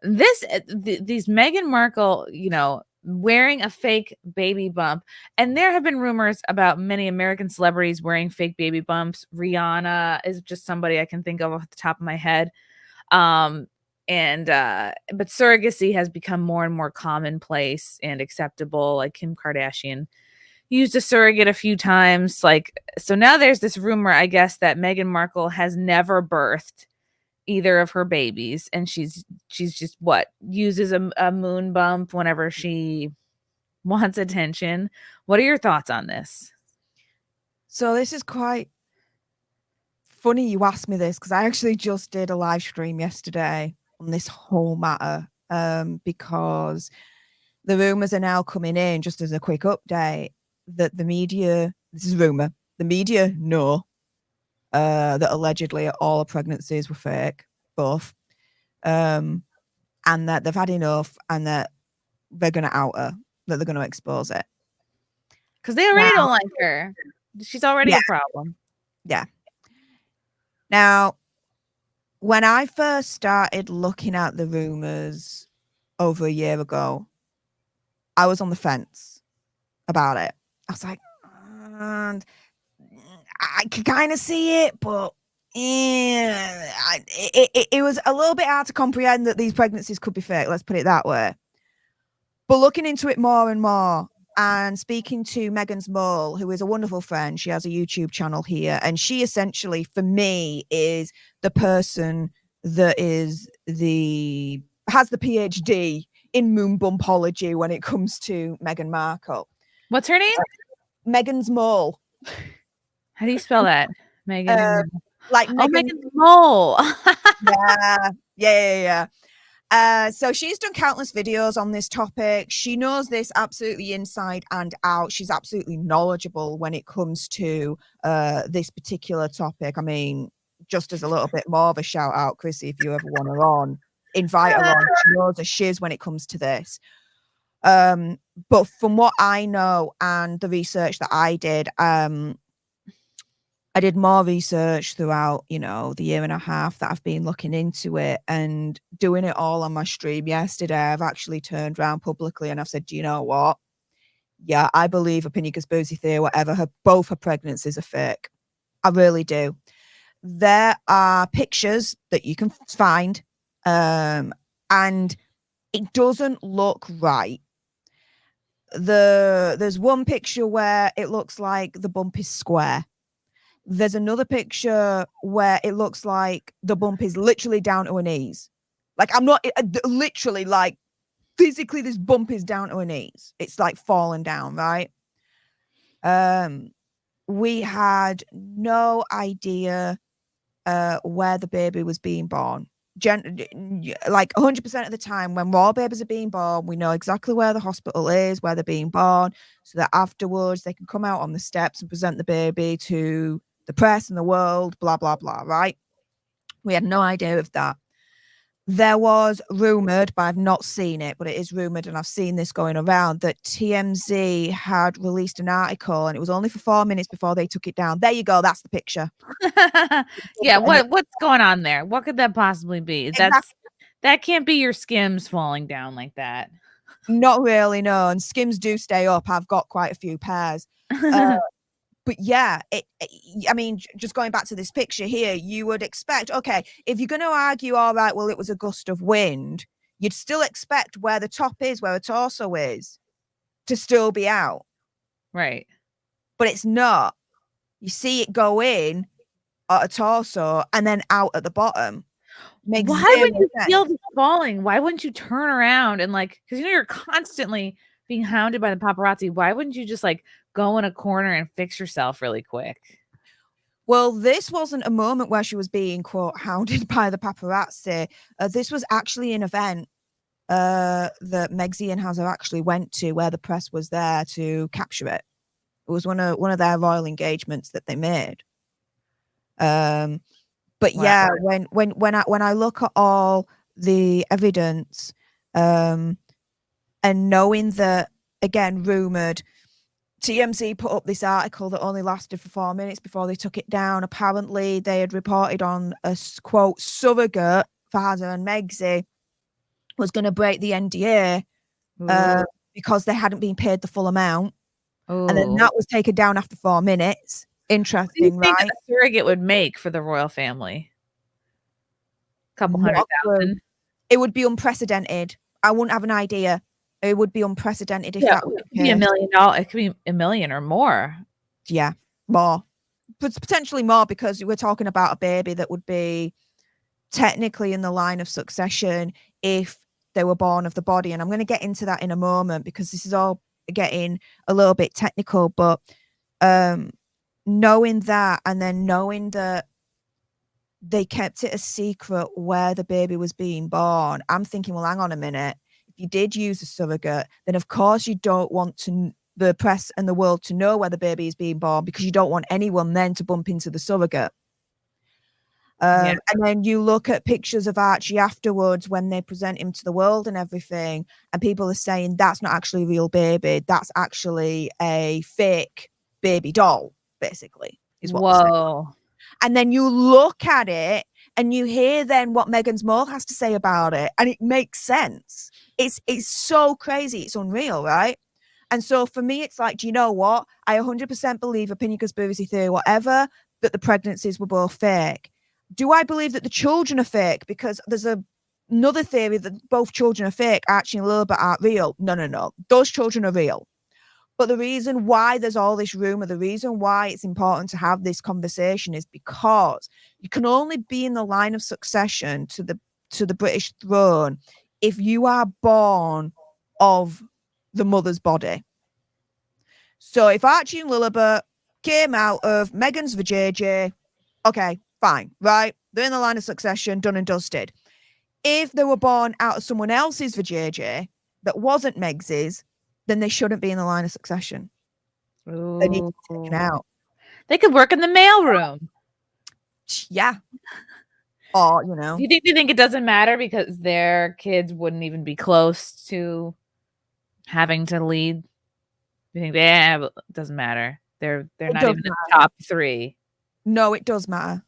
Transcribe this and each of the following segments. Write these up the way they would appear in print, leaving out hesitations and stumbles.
these Meghan Markle, wearing a fake baby bump. And there have been rumors about many American celebrities wearing fake baby bumps. Rihanna is just somebody I can think of off the top of my head. But surrogacy has become more and more commonplace and acceptable. Like Kim Kardashian used a surrogate a few times. So now there's this rumor, I guess, that Meghan Markle has never birthed either of her babies, and she's just uses a moon bump whenever she wants attention. What are your thoughts on this? So this is quite funny you asked me this, because I actually just did a live stream yesterday on this whole matter, because the rumors are now coming in, just as a quick update, that the media, this is rumor, the media know that allegedly all the pregnancies were fake, both, and that they've had enough, and that they're going to out her, that they're going to expose it. Because they already don't like her. She's already a problem. Yeah. Now, when I first started looking at the rumors over a year ago, I was on the fence about it. I was like, I can kind of see it, but it was a little bit hard to comprehend that these pregnancies could be fake. Let's put it that way. But looking into it more and more, and speaking to Meghan's mole, who is a wonderful friend, she has a YouTube channel here, and she essentially, for me, is the person that has the PhD in moon bumpology when it comes to Meghan Markle. What's her name? Meghan's mole. How do you spell that? Meghan. Meghan's mole. Yeah. So she's done countless videos on this topic. She knows this absolutely inside and out. She's absolutely knowledgeable when it comes to this particular topic. I mean, just as a little bit more of a shout out, Chrissie, if you ever want her on, invite her on. She knows a shiz when it comes to this. But from what I know and the research that I did more research throughout, the year and a half that I've been looking into it and doing it all on my stream yesterday. I've actually turned around publicly and I've said, do you know what? Yeah, I believe opinion conspiracy theory, whatever, both her pregnancies are fake. I really do. There are pictures that you can find, and it doesn't look right. There's one picture where it looks like the bump is square. There's another picture where it looks like the bump is literally down to her knees. Like, I'm not literally, like, physically this bump is down to her knees. It's like falling down, right? We had no idea where the baby was being born. Like 100% of the time when raw babies are being born, we know exactly where the hospital is, where they're being born, so that afterwards they can come out on the steps and present the baby to the press and the world, blah, blah, blah, right? We had no idea of that. There was rumoured, but I've not seen it, but it is rumoured, and I've seen this going around, that TMZ had released an article, and it was only for 4 minutes before they took it down. There you go. That's the picture. Yeah. What's going on there? What could that possibly be? That can't be your Skims falling down like that. Not really, no. And Skims do stay up. I've got quite a few pairs. But yeah, I mean, just going back to this picture here, you would expect, okay, if you're going to argue, all right, well, it was a gust of wind, you'd still expect where the top is, where the torso is, to still be out. Right. But it's not. You see it go in at a torso and then out at the bottom. Why would you feel this falling? Why wouldn't you turn around and because you're constantly being hounded by the paparazzi. Why wouldn't you just go in a corner and fix yourself really quick? Well, this wasn't a moment where she was being, quote, hounded by the paparazzi. This was actually an event that Megxie and Hazard actually went to, where the press was there to capture it. It was one of their royal engagements that they made. But wow. Yeah, when I look at all the evidence, and knowing that, again, rumoured, TMZ put up this article that only lasted for 4 minutes before they took it down. Apparently, they had reported on a, quote, surrogate for Hazard and Megxie, was going to break the NDA because they hadn't been paid the full amount. And then that was taken down after 4 minutes. Interesting, what do you think right? a surrogate would make for the royal family? A couple $100,000. It would be unprecedented. I wouldn't have an idea. It would be unprecedented if that would be $1 million. It could be $1 million or more. Yeah, more. But potentially more, because we're talking about a baby that would be technically in the line of succession if they were born of the body. And I'm going to get into that in a moment, because this is all getting a little bit technical. But knowing that, and then knowing that they kept it a secret where the baby was being born, I'm thinking, well, hang on a minute. If you did use a surrogate, then of course you don't want the press and the world to know where the baby is being born, because you don't want anyone then to bump into the surrogate. And then you look at pictures of Archie afterwards when they present him to the world and everything, and people are saying that's not actually a real baby, that's actually a fake baby doll, basically, is what they're saying. And then you look at it and you hear then what Meghan Markle has to say about it, and it makes sense. It's so crazy, it's unreal, right? And so for me, it's like, do you know what? I 100% believe, opinion, conspiracy theory, whatever, that the pregnancies were both fake. Do I believe that the children are fake? Because there's another theory that both children are fake, Archie and Lilibet aren't real. No. Those children are real. But the reason why there's all this rumor, the reason why it's important to have this conversation is because you can only be in the line of succession to the British throne if you are born of the mother's body. So if Archie and Lilibet came out of Meghan's vajayjay, okay, fine, right? They're in the line of succession, done and dusted. If they were born out of someone else's vajayjay that wasn't Meg's, then they shouldn't be in the line of succession. They need to be taken out. They could work in the mailroom. Yeah. Or, you know. Do you think it doesn't matter because their kids wouldn't even be close to having to lead? You think it doesn't matter? They're not even in the top 3. No, it does matter.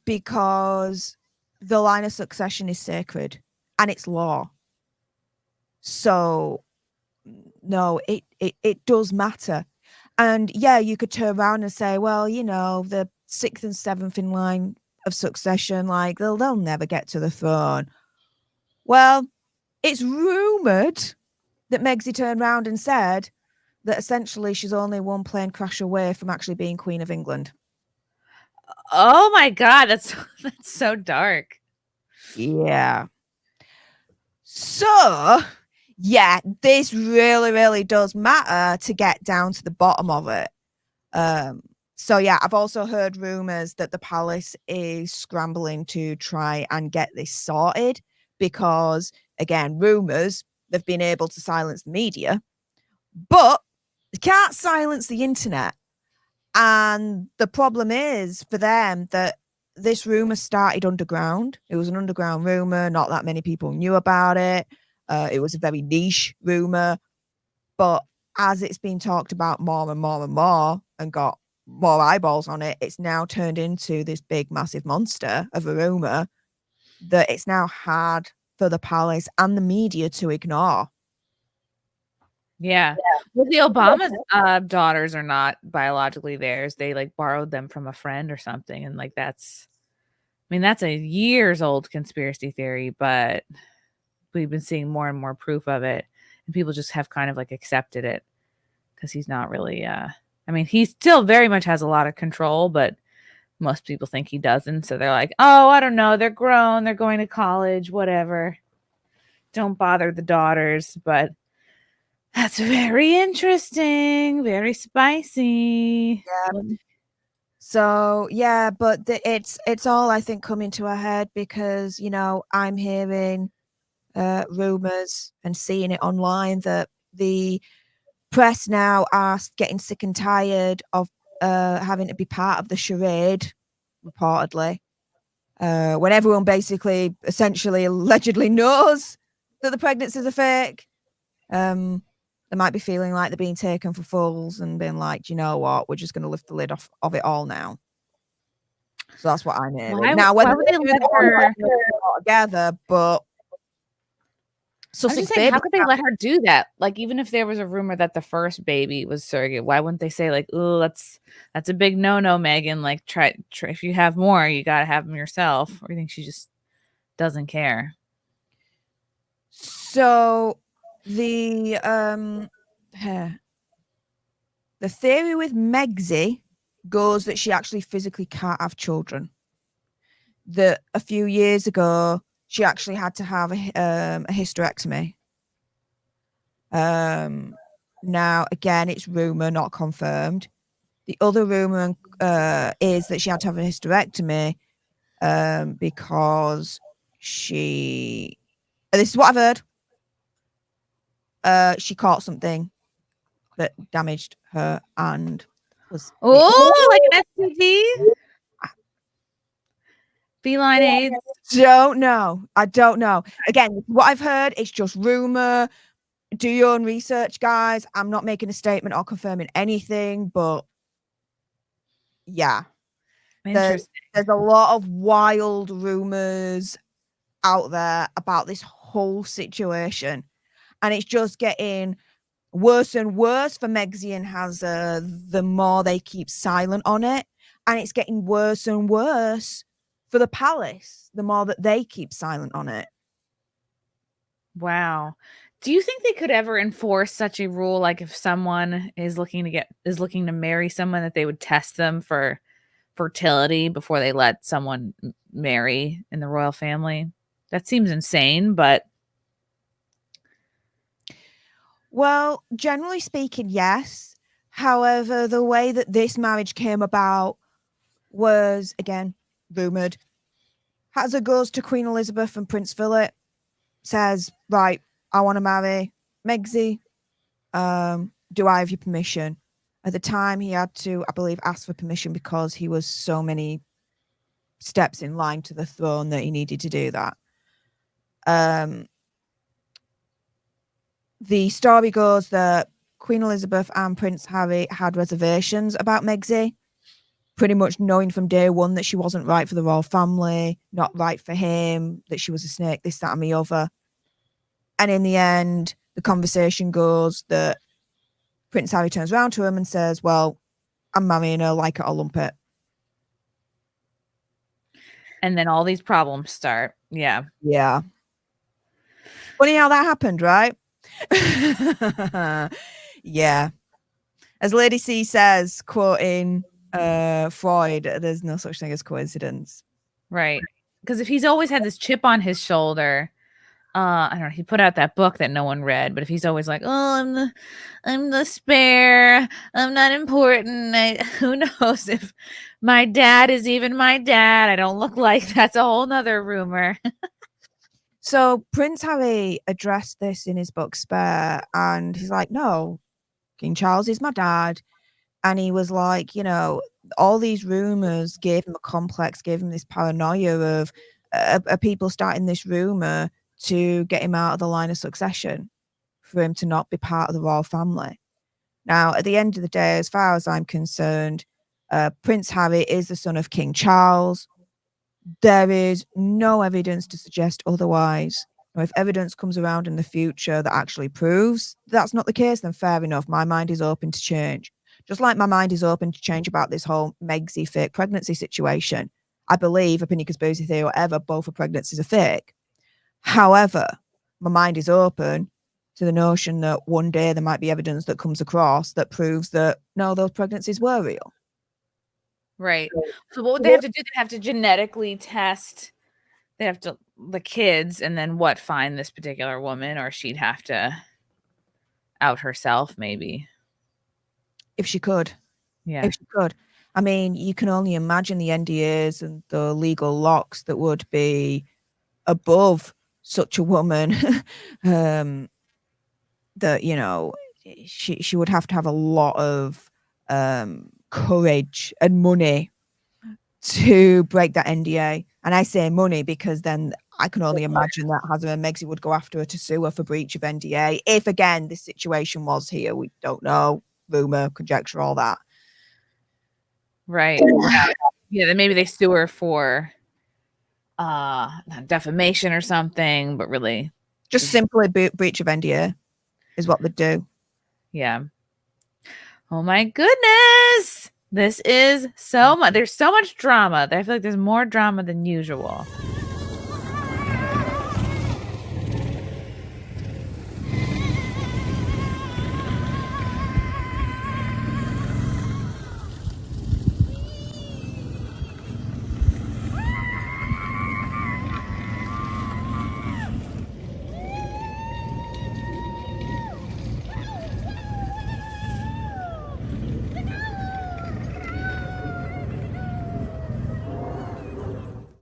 Because the line of succession is sacred and it's law. So no, it does matter. And yeah, you could turn around and say, well, you know, the 6th and 7th in line of succession, like they'll never get to the throne. Well, it's rumored that Megsy turned around and said that essentially she's only one plane crash away from actually being Queen of England. Oh my God, that's so dark. Yeah. So yeah, this really, really does matter to get down to the bottom of it. So yeah, I've also heard rumors that the palace is scrambling to try and get this sorted because, again, rumors, they've been able to silence the media, but they can't silence the internet. And the problem is for them that this rumor started underground. It was an underground rumor. Not that many people knew about it. It was a very niche rumor, but as it's been talked about more and more and more and got more eyeballs on it, it's now turned into this big, massive monster of a rumor that it's now hard for the palace and the media to ignore. Yeah. Well, the Obama's daughters are not biologically theirs. They like borrowed them from a friend or something. And like that's a years old conspiracy theory, but we've been seeing more and more proof of it. And people just have kind of like accepted it because he's not really, he still very much has a lot of control, but most people think he doesn't. So they're like, oh, I don't know. They're grown. They're going to college, whatever. Don't bother the daughters. But that's very interesting. Very spicy. Yeah. So, yeah, but it's all, I think, coming to a head because, you know, I'm hearing rumors and seeing it online that the press now are getting sick and tired of having to be part of the charade, reportedly, when everyone basically, essentially, allegedly knows that the pregnancies are fake. They might be feeling like they're being taken for fools and being like, you know what, we're just going to lift the lid off of it all now. So that's what I'm hearing. Now, whether they do it together, but Sussex just saying, baby. how could they let her do that? Like, even if there was a rumor that the first baby was surrogate, why wouldn't they say like, "Oh, that's a big no-no, Meghan. Like, try if you have more, you gotta have them yourself." Or you think she just doesn't care? So the theory with Megxie goes that she actually physically can't have children. That a few years ago she actually had to have a hysterectomy. Now again, it's rumor, not confirmed. The other rumor is that she had to have a hysterectomy because she. This is what I've heard. She caught something that damaged her and was. Oh, like an STD, feline AIDS. Don't know. I don't know. Again, what I've heard, it's just rumor. Do your own research, guys. I'm not making a statement or confirming anything, but yeah. There's a lot of wild rumors out there about this whole situation, and it's just getting worse and worse for Megxie and Hazard the more they keep silent on it, and it's getting worse and worse for the palace the more that they keep silent on it. Wow. Do you think they could ever enforce such a rule, like if someone is looking to marry someone, that they would test them for fertility before they let someone marry in the royal family? That seems insane, but well, generally speaking, yes. However, the way that this marriage came about was, again, rumored. Hazard goes to Queen Elizabeth and Prince Philip, says, right, I want to marry Megxie. Do I have your permission? At the time, he had to, I believe, ask for permission because he was so many steps in line to the throne that he needed to do that. The story goes that Queen Elizabeth and Prince Harry had reservations about Megxie, pretty much knowing from day one that she wasn't right for the royal family, not right for him, that she was a snake, this, that, and the other. And in the end, the conversation goes that Prince Harry turns around to him and says, well, I'm marrying her, like it or lump it. And then all these problems start. Yeah. Yeah. Funny how that happened, right? Yeah. As Lady C says, quoting Freud, there's no such thing as coincidence. Right. Because if he's always had this chip on his shoulder, I don't know, he put out that book that no one read, but if he's always like, oh, I'm the spare, I'm not important, who knows if my dad is even my dad, I don't look like, that's a whole nother rumor. So Prince Harry addressed this in his book Spare, and he's like, no, King Charles is my dad. And he was like, you know, all these rumors gave him a complex, gave him this paranoia of people starting this rumor to get him out of the line of succession, for him to not be part of the royal family. Now, at the end of the day, as far as I'm concerned, Prince Harry is the son of King Charles. There is no evidence to suggest otherwise. Now, if evidence comes around in the future that actually proves that's not the case, then fair enough. My mind is open to change. Just like my mind is open to change about this whole Megxie fake pregnancy situation. I believe, opinion, conspiracy theory, whatever, both of pregnancies are fake. However, my mind is open to the notion that one day there might be evidence that comes across that proves that, no, those pregnancies were real. Right. So what would they have to do? They have to genetically test. They have to the kids, and then what? Find this particular woman, or she'd have to out herself, maybe. If she could. Yeah. If she could. I mean, you can only imagine the NDAs and the legal locks that would be above such a woman. That, you know, she would have to have a lot of courage and money to break that NDA. And I say money because then I can only imagine that Hazard and Megxie would go after her to sue her for breach of NDA. If, again, this situation was here, we don't know. Rumor, conjecture, all that. Right. Yeah, then maybe they sue her for defamation or something, but really Just simply breach of NDA is what they do. Yeah. Oh my goodness. This is so much. There's so much drama. I feel like there's more drama than usual.